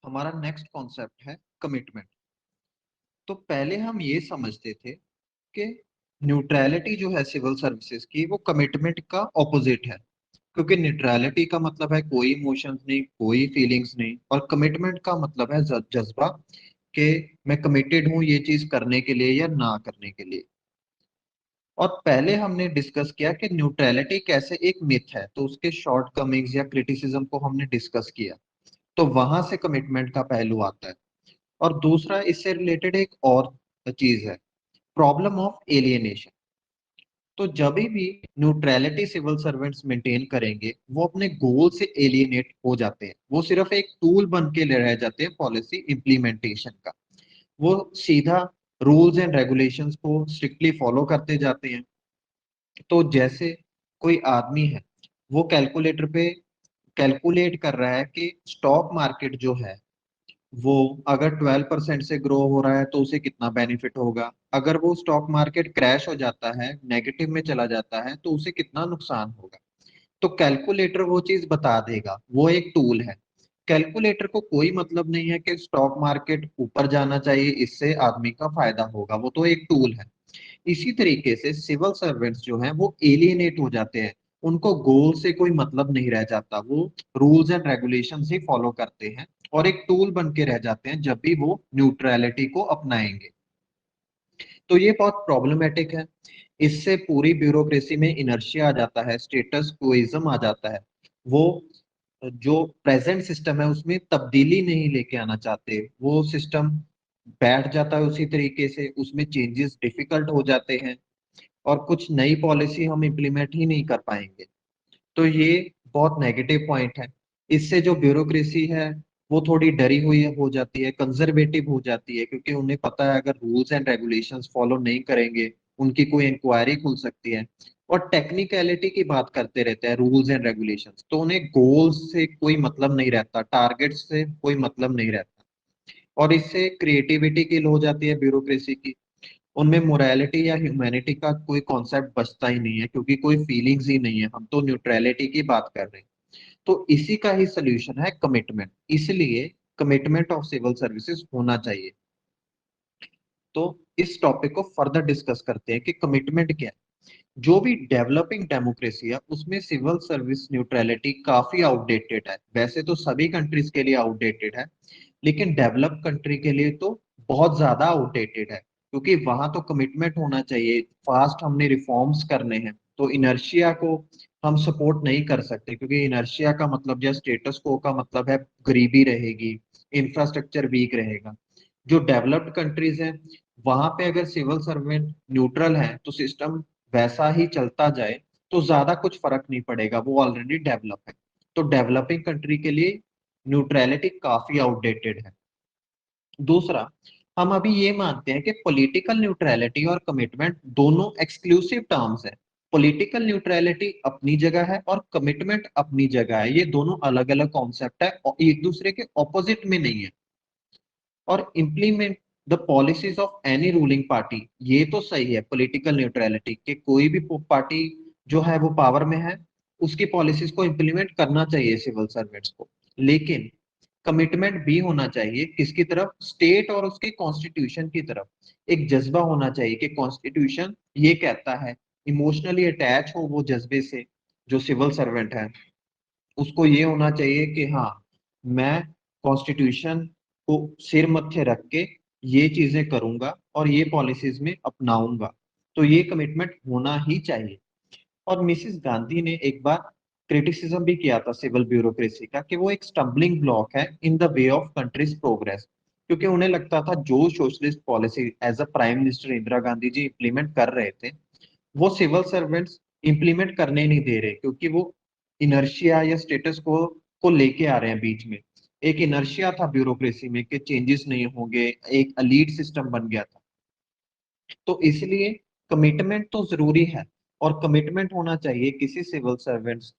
हमारा next concept है commitment. तो पहले हम ये समझते थे कि न्यूट्रलिटी जो है सिविल सर्विसेज की वो कमिटमेंट का ऑपोजिट है, क्योंकि न्यूट्रलिटी का मतलब है कोई इमोशंस नहीं, कोई फीलिंग्स नहीं, और कमिटमेंट का मतलब है जज्बा कि मैं कमिटेड हूँ ये चीज करने के लिए या ना करने के लिए। और पहले हमने डिस्कस किया कि न्यूट्रलिटी कैसे एक मिथ है, तो उसके शॉर्ट कमिंग्स या क्रिटिसिज्म को हमने डिस्कस किया। तो वहां से कमिटमेंट का पहलू आता है। और दूसरा इससे रिलेटेड एक और चीज है, प्रॉब्लम ऑफ एलियनेशन। तो जब भी न्यूट्रलिटी सिविल सर्वेंट्स मेंटेन करेंगे वो अपने गोल से एलियनेट हो जाते हैं, वो सिर्फ एक टूल बन के ले रह जाते हैं पॉलिसी इम्प्लीमेंटेशन का। वो सीधा रूल्स एंड रेगुलेशंस को स्ट्रिक्टली फॉलो करते जाते हैं। तो जैसे कोई आदमी है, वो कैलकुलेटर पे कैलकुलेट कर रहा है कि स्टॉक मार्केट जो है वो अगर 12% से ग्रो हो रहा है तो उसे कितना बेनिफिट होगा, अगर वो स्टॉक मार्केट क्रैश हो जाता है, नेगेटिव में चला जाता है, तो उसे कितना नुकसान होगा। तो कैलकुलेटर वो चीज बता देगा, वो एक टूल है। कैलकुलेटर को कोई मतलब नहीं है कि स्टॉक मार्केट ऊपर जाना चाहिए, इससे आदमी का फायदा होगा, वो तो एक टूल है। इसी तरीके से सिविल सर्वेंट्स जो हैं वो एलियनेट हो जाते हैं, उनको गोल से कोई मतलब नहीं रह जाता, वो rules and regulation he follow करते हैं और एक टूल बन के रह जाते हैं जब भी वो न्यूट्रलिटी को अपनाएंगे। तो ये बहुत प्रॉब्लमेटिक है। इससे पूरी ब्यूरोक्रेसी में इनर्शिया आ जाता है, स्टेटस क्वोइज्म आ जाता है। वो जो प्रेजेंट सिस्टम है उसमें तब्दीली नहीं लेके आना चाहते, वो सिस्टम बैठ जाता है उसी तरीके से, उसमें चेंजेस डिफिकल्ट हो जाते हैं और कुछ नई पॉलिसी हम इम्प्लीमेंट ही नहीं कर पाएंगे। तो ये बहुत नेगेटिव पॉइंट है। इससे जो ब्यूरोक्रेसी है वो थोड़ी डरी हुई हो जाती है, कंजर्वेटिव हो जाती है, क्योंकि उन्हें पता है अगर रूल्स एंड रेगुलेशंस फॉलो नहीं करेंगे उनकी कोई इंक्वायरी खुल सकती है। और टेक्निकलिटी की बात करते रहते हैं रूल्स एंड रेगुलेशंस, तो उन्हें गोल्स से कोई मतलब नहीं रहता, टारगेट्स से कोई मतलब नहीं रहता। और इससे क्रिएटिविटी किल हो जाती है ब्यूरोक्रेसी की। उनमें मोरालिटी या ह्यूमैनिटी का कोई कॉन्सेप्ट बचता ही नहीं है, क्योंकि कोई फीलिंग्स ही नहीं है, हम तो न्यूट्रलिटी की बात कर रहे हैं। तो इसी का ही सोल्यूशन है कमिटमेंट, इसलिए कमिटमेंट ऑफ सिविल सर्विसेज होना चाहिए। तो इस टॉपिक को फर्दर डिस्कस करते हैं कि कमिटमेंट क्या है। जो भी डेवलपिंग डेमोक्रेसी है उसमें सिविल सर्विस न्यूट्रलिटी काफी आउटडेटेड है, वैसे तो सभी कंट्रीज के लिए आउटडेटेड है, लेकिन डेवलप कंट्री के लिए तो बहुत ज्यादा आउटडेटेड है, क्योंकि वहां तो कमिटमेंट होना चाहिए, फास्ट हमने रिफॉर्म्स करने हैं। तो इनर्शिया को हम सपोर्ट नहीं कर सकते, क्योंकि इनर्शिया का मतलब या स्टेटस को का मतलब है गरीबी रहेगी, इंफ्रास्ट्रक्चर वीक रहेगा। जो डेवलप्ड कंट्रीज हैं वहां पे अगर सिविल सर्वेंट न्यूट्रल है तो सिस्टम वैसा ही चलता जाए तो ज्यादा कुछ फर्क नहीं पड़ेगा, वो ऑलरेडी डेवलप है। तो डेवलपिंग कंट्री के लिए न्यूट्रलिटी काफी आउटडेटेड है। दूसरा, हम अभी ये मानते हैं कि पॉलिटिकल न्यूट्रलिटी और कमिटमेंट दोनों एक्सक्लूसिव टर्म्स हैं। पॉलिटिकल न्यूट्रलिटी अपनी जगह है और कमिटमेंट अपनी जगह है, ये दोनों अलग अलग कॉन्सेप्ट है और एक दूसरे के ऑपोजिट में नहीं है। और implement the policies of any ruling party, ये तो सही है पॉलिटिकल न्यूट्रलिटी कि कोई भी पार्टी जो है वो पावर में है, उसकी पॉलिसीज को इम्प्लीमेंट करना चाहिए सिविल सर्वेंट्स को। लेकिन कमिटमेंट भी होना चाहिए किसकी तरफ, स्टेट और उसके कॉन्स्टिट्यूशन की तरफ। एक जज्बा होना चाहिए कि कॉन्स्टिट्यूशन ये कहता है, इमोशनली अटैच हो वो जज्बे से। जो सिविल सर्वेंट है उसको ये होना चाहिए कि हाँ, मैं कॉन्स्टिट्यूशन को सिर मत्थे रख के ये चीजें करूंगा और ये पॉलिसीज में अपनाऊंगा। तो ये कमिटमेंट होना ही चाहिए। और मिसिस गांधी ने एक बार क्रिटिसिज्म भी किया था सिविल ब्यूरोक्रेसी का कि वो एक स्टम्बलिंग ब्लॉक है in the way of countries progress, क्योंकि उन्हें लगता था जो socialist policy as a prime minister Indira Gandhi ji implement कर रहे थे वो सिविल सर्वेंट्स इंप्लीमेंट करने नहीं दे रहे, क्योंकि वो इनर्शिया या स्टेटस को लेके आ रहे हैं बीच में। एक इनर्शिया था ब्यूरोक्रेसी में कि चेंजेस नहीं होंगे, एक अलीट सिस्टम बन गया था। तो इसलिए कमिटमेंट तो जरूरी है। और कमिटमेंट होना चाहिए किसी सिविल सर्वेंट्स,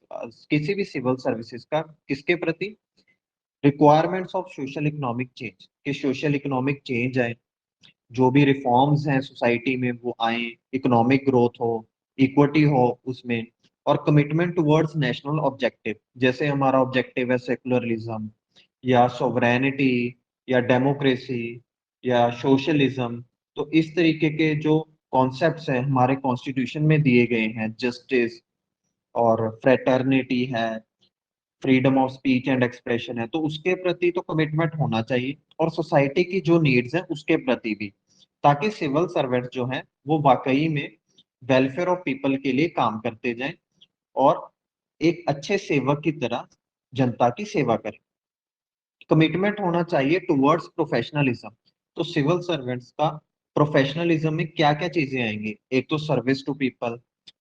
किसी भी सिविल सर्विसेज का, किसके प्रति, requirements of social economic change, कि सोशल इकोनॉमिक चेंज आए, जो भी रिफॉर्म्स हैं सोसाइटी में वो आए, इकोनॉमिक ग्रोथ हो, इक्विटी हो उसमें। और कमिटमेंट टुवर्ड्स नेशनल ऑब्जेक्टिव, जैसे हमारा ऑब्जेक्टिव है सेकुलरिज्म, या सोवरेनिटी या डेमोक्रेसी या सोशलिज्म। तो इस तरीके के जो कॉन्सेप्ट्स हैं हमारे कॉन्स्टिट्यूशन में दिए गए हैं, जस्टिस और फ्रेटर्निटी है, freedom of speech and expression है, तो उसके प्रति तो कमिटमेंट होना चाहिए, और सोसाइटी की जो नीड्स हैं उसके प्रति भी, ताकि सिविल सर्वेंट जो हैं वो वाकई में वेलफेयर ऑफ पीपल के लिए काम करते जाएं और एक अच्छे सेवक की तरह जनता की सेवा करें। कमिटमेंट होना चाहिए टुवर्ड्स प्रोफेशनलिज्म। तो सिविल सर्वेंट्स का प्रोफेशनलिज्म में क्या क्या चीजें आएंगी? एक तो service to people,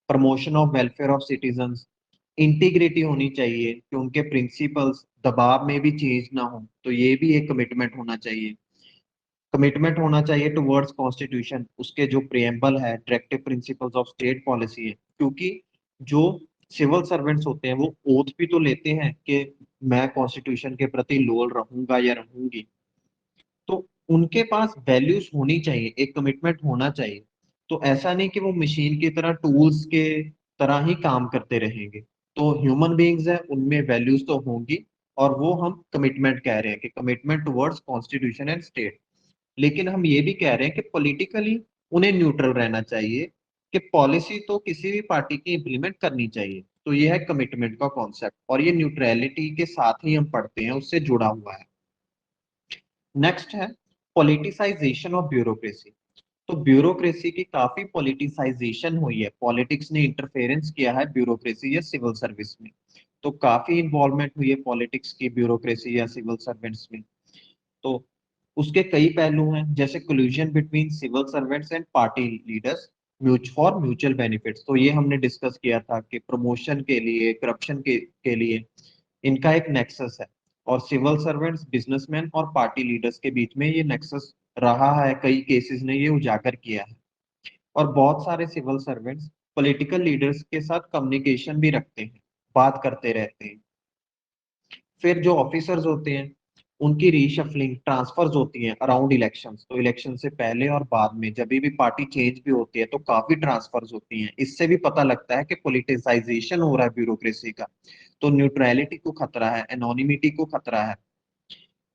promotion of welfare of citizens, integrity होनी चाहिए कि उनके प्रिंसिपल्स दबाव में भी चेंज ना हो, तो ये भी एक कमिटमेंट होना चाहिए। कमिटमेंट होना चाहिए टुवर्ड्स कॉन्स्टिट्यूशन, उसके जो प्रिएम्बल है, directive principles of state policy है, क्योंकि जो सिविल सर्वेंट्स होते हैं वो ओथ भी तो लेते हैं कि मैं कॉन्स्टिट्यूशन के प्रति लोयल रहूंगा या रहूंगी। तो उनके पास वैल्यूज होनी चाहिए, एक कमिटमेंट होना चाहिए। तो ऐसा नहीं कि वो मशीन की तरह, टूल्स के तरह ही काम करते रहेंगे। तो ह्यूमन बीइंग्स है, उनमें वैल्यूज तो होंगी, और वो हम कमिटमेंट कह रहे हैं कि commitment towards constitution and state. लेकिन हम ये भी कह रहे हैं कि पॉलिटिकली उन्हें न्यूट्रल रहना चाहिए, कि पॉलिसी तो किसी भी पार्टी की इम्प्लीमेंट करनी चाहिए। तो ये है कमिटमेंट का कॉन्सेप्ट, और ये न्यूट्रलिटी के साथ ही हम पढ़ते हैं, उससे जुड़ा हुआ है। नेक्स्ट है पॉलिटिसाइजेशन ऑफ ब्यूरोक्रेसी। तो ब्यूरोक्रेसी की काफी पॉलिटिसाइजेशन हुई है, पॉलिटिक्स ने इंटरफेरेंस किया है ब्यूरोक्रेसी या सिविल सर्विस में। तो काफी इन्वॉल्वमेंट हुई है पॉलिटिक्स की ब्यूरोक्रेसी या सिविल सर्वेंट्स में। तो उसके कई पहलू हैं, जैसे collusion between civil servants and party leaders for mutual benefits. तो ये हमने डिस्कस किया था कि प्रमोशन के लिए, करप्शन के लिए इनका एक नेक्सस है, और सिविल सर्वेंट्स, बिजनेसमैन और पार्टी लीडर्स के बीच में ये नेक्सस रहा है, कई केसेस ने ये उजागर किया है। और बहुत सारे सिविल सर्वेंट्स पॉलिटिकल लीडर्स के साथ कम्युनिकेशन भी रखते हैं, बात करते रहते हैं। फिर जो ऑफिसर्स होते हैं उनकी रीशफलिंग, ट्रांसफर्स होती हैं अराउंड इलेक्शंस। तो इलेक्शन से पहले और बाद में जब भी पार्टी चेंज भी होती है तो काफी ट्रांसफर्स होती हैं। इससे भी पता लगता है कि पॉलिटिसाइजेशन हो रहा है ब्यूरोक्रेसी का। तो न्यूट्रलिटी को खतरा है, एनोनिमिटी को खतरा है।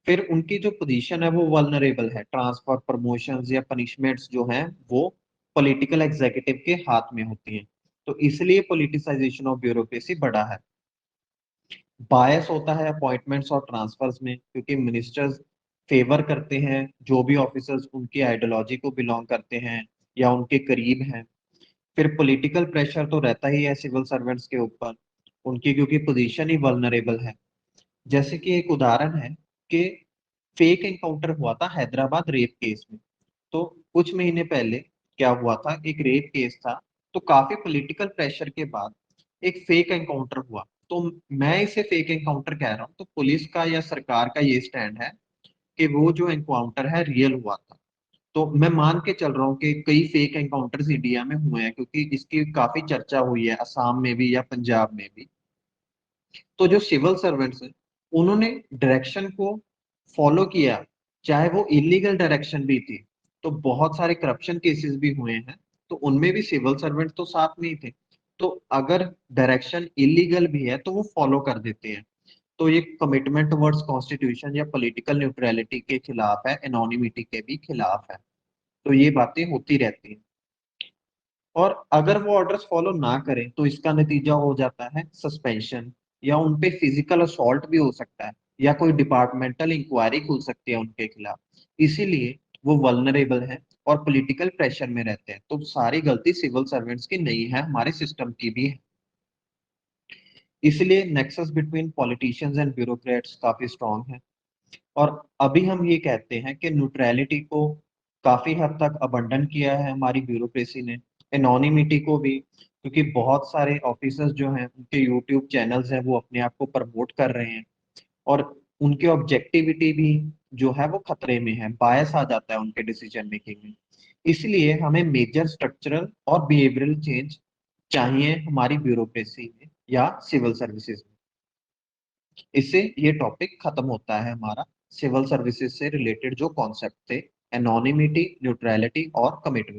फिर उनकी जो पोजीशन है वो वल्नरेबल है, ट्रांसफर, प्रमोशंस या पनिशमेंट्स जो हैं वो पॉलिटिकल एग्जीक्यूटिव के हाथ में होती हैं। तो इसलिए पॉलिटिसाइजेशन ऑफ ब्यूरोक्रेसी बढ़ा है। बायस होता है अपॉइंटमेंट्स और ट्रांसफर्स में, क्योंकि मिनिस्टर्स फेवर करते हैं जो भी ऑफिसर्स उनकी आइडियोलॉजी को बिलोंग करते हैं या उनके करीब हैं। फिर पॉलिटिकल प्रेशर तो रहता ही है सिविल सर्वेंट्स के ऊपर, उनकी क्योंकि पोजीशन ही वल्नरेबल है। जैसे कि एक उदाहरण है कि फेक एनकाउंटर हुआ था हैदराबाद रेप केस में। तो कुछ महीने पहले क्या हुआ था, एक रेप केस था, तो काफी पॉलिटिकल प्रेशर के बाद एक फेक एनकाउंटर हुआ। तो मैं इसे फेक एनकाउंटर कह रहा हूँ, तो पुलिस का या सरकार का ये स्टैंड है कि वो जो एनकाउंटर है रियल हुआ था। तो मैं मान के चल रहा हूँ कि कई फेक एनकाउंटर्स इंडिया में हुए हैं, क्योंकि इसकी काफी चर्चा हुई है असम में भी या पंजाब में भी। तो जो सिविल सर्वेंट्स हैं उन्होंने डायरेक्शन को फॉलो किया, चाहे वो इलीगल डायरेक्शन भी थी। तो बहुत सारे करप्शन केसेस भी हुए हैं, तो उनमें भी सिविल सर्वेंट तो साथ में ही थे। तो अगर डायरेक्शन इलीगल भी है तो वो फॉलो कर देते हैं। तो ये कमिटमेंट टुवर्ड्स कॉन्स्टिट्यूशन या पॉलिटिकल न्यूट्रलिटी के खिलाफ है, एनोनिमिटी के भी खिलाफ है। तो ये बातें होती रहती हैं। और अगर वो ऑर्डर्स फॉलो ना करें तो इसका नतीजा हो जाता है सस्पेंशन, या उन पे फिजिकल असॉल्ट भी हो सकता है, या कोई डिपार्टमेंटल इंक्वायरी खुल सकती है उनके खिलाफ। इसीलिए वो वल्नरेबल है और पॉलिटिकल प्रेशर में रहते हैं। तो सारी गलती सिविल सर्वेंट्स की नहीं है, हमारे सिस्टम की भी है। इसलिए nexus between politicians and bureaucrats काफी स्ट्रांग है। और अभी हम ये कहते हैं कि न्यूट्रलिटी को काफी हद तक अबंडन किया है हमारी ब्यूरोक्रेसी ने, एनोनिमिटी को भी, क्योंकि बहुत सारे ऑफिसर्स जो हैं उनके यूट्यूब चैनल्स हैं वो अपने आप को प्रमोट कर रहे हैं, और उनकी ऑब्जेक्टिविटी भी जो है वो खतरे में है, बायस आ जाता है उनके डिसीजन मेकिंग में। इसलिए हमें मेजर स्ट्रक्चरल और बिहेवियरल चेंज चाहिए हमारी ब्यूरोक्रेसी में या सिविल सर्विसेज में। इससे ये टॉपिक खत्म होता है हमारा सिविल सर्विसेज से रिलेटेड जो कॉन्सेप्ट थे, एनोनिमिटी, न्यूट्रलिटी और कमिटमेंट।